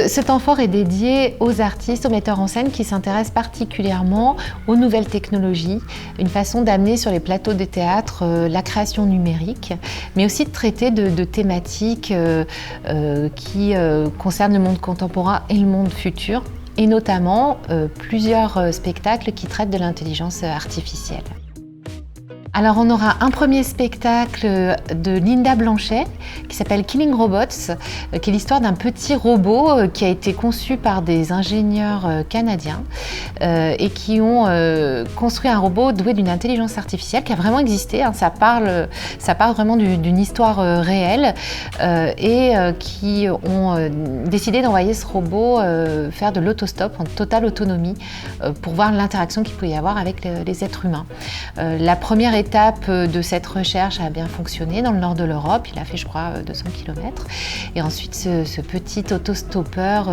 Ce temps fort est dédié aux artistes, aux metteurs en scène qui s'intéressent particulièrement aux nouvelles technologies, une façon d'amener sur les plateaux de théâtre la création numérique, mais aussi de traiter de thématiques qui concernent le monde contemporain et le monde futur, et notamment plusieurs spectacles qui traitent de l'intelligence artificielle. Alors on aura un premier spectacle de Linda Blanchet qui s'appelle Killing Robots, qui est l'histoire d'un petit robot qui a été conçu par des ingénieurs canadiens et qui ont construit un robot doué d'une intelligence artificielle qui a vraiment existé. Ça parle vraiment d'une histoire réelle et qui ont décidé d'envoyer ce robot faire de l'autostop en totale autonomie pour voir l'interaction qu'il pouvait y avoir avec les êtres humains. La première étape de cette recherche a bien fonctionné dans le nord de l'Europe. Il a fait, je crois, 200 km. Et ensuite, ce petit autostoppeur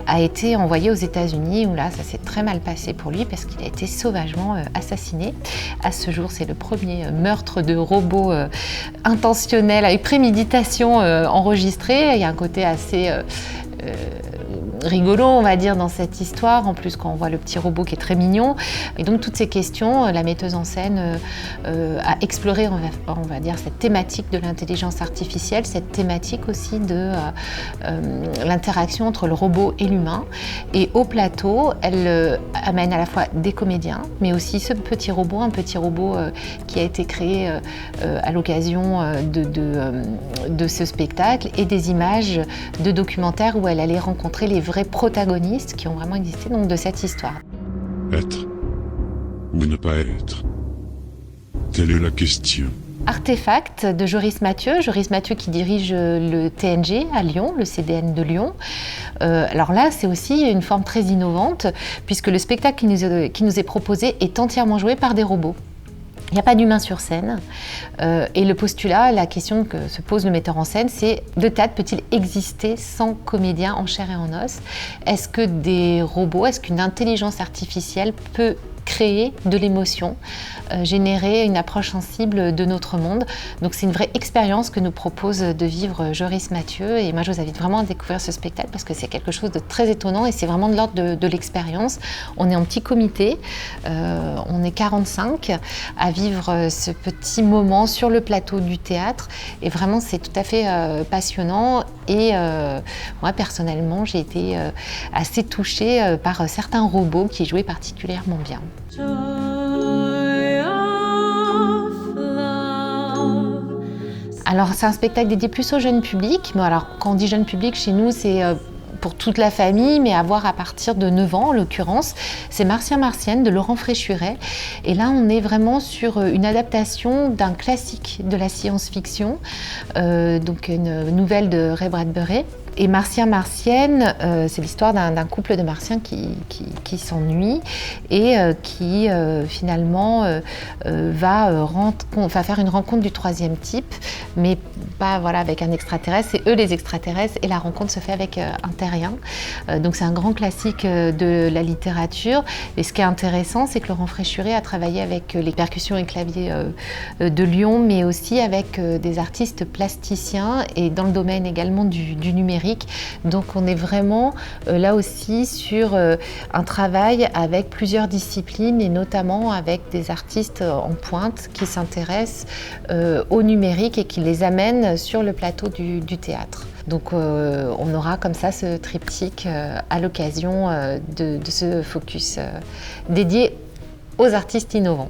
a été envoyé aux États-Unis, où là, ça s'est très mal passé pour lui parce qu'il a été sauvagement assassiné. À ce jour, c'est le premier meurtre de robot intentionnel, avec préméditation enregistré. Il y a un côté assez rigolo, on va dire, dans cette histoire, en plus quand on voit le petit robot qui est très mignon. Et donc toutes ces questions, la metteuse en scène a exploré, on va dire, cette thématique de l'intelligence artificielle, cette thématique aussi de l'interaction entre le robot et l'humain. Et au plateau, elle amène à la fois des comédiens, mais aussi ce petit robot, un petit robot qui a été créé à l'occasion de ce spectacle, et des images de documentaires où elle allait rencontrer les vrais protagonistes qui ont vraiment existé donc, de cette histoire. Être ou ne pas être, telle est la question. Artefact de Joris Mathieu qui dirige le TNG à Lyon, le CDN de Lyon. Alors là, c'est aussi une forme très innovante puisque le spectacle qui nous est proposé est entièrement joué par des robots. Il n'y a pas d'humain sur scène et le postulat, la question que se pose le metteur en scène, c'est le théâtre peut-il exister sans comédien en chair et en os? Est-ce que des robots, est-ce qu'une intelligence artificielle peut créer de l'émotion, générer une approche sensible de notre monde. Donc c'est une vraie expérience que nous propose de vivre Joris Mathieu, et moi je vous invite vraiment à découvrir ce spectacle parce que c'est quelque chose de très étonnant et c'est vraiment de l'ordre de l'expérience. On est en petit comité, on est 45 à vivre ce petit moment sur le plateau du théâtre et vraiment c'est tout à fait passionnant et moi personnellement j'ai été assez touchée par certains robots qui jouaient particulièrement bien. Alors c'est un spectacle dédié plus au jeune public, mais alors quand on dit jeune public chez nous c'est pour toute la famille, mais à voir à partir de 9 ans en l'occurrence. C'est Martien Martienne de Laurent Fréchuret. Et là, on est vraiment sur une adaptation d'un classique de la science-fiction, donc une nouvelle de Ray Bradbury. Et Martien Martienne, c'est l'histoire d'un couple de Martiens qui s'ennuie et qui finalement va faire une rencontre du troisième type, mais pas voilà, avec un extraterrestre, c'est eux les extraterrestres et la rencontre se fait avec un terrien. Donc c'est un grand classique de la littérature. Et ce qui est intéressant, c'est que Laurent Fréchuret a travaillé avec les percussions et claviers de Lyon, mais aussi avec des artistes plasticiens et dans le domaine également du numérique. Donc on est vraiment là aussi sur un travail avec plusieurs disciplines et notamment avec des artistes en pointe qui s'intéressent au numérique et qui les amènent sur le plateau du théâtre. Donc on aura comme ça ce triptyque à l'occasion de ce focus dédié aux artistes innovants.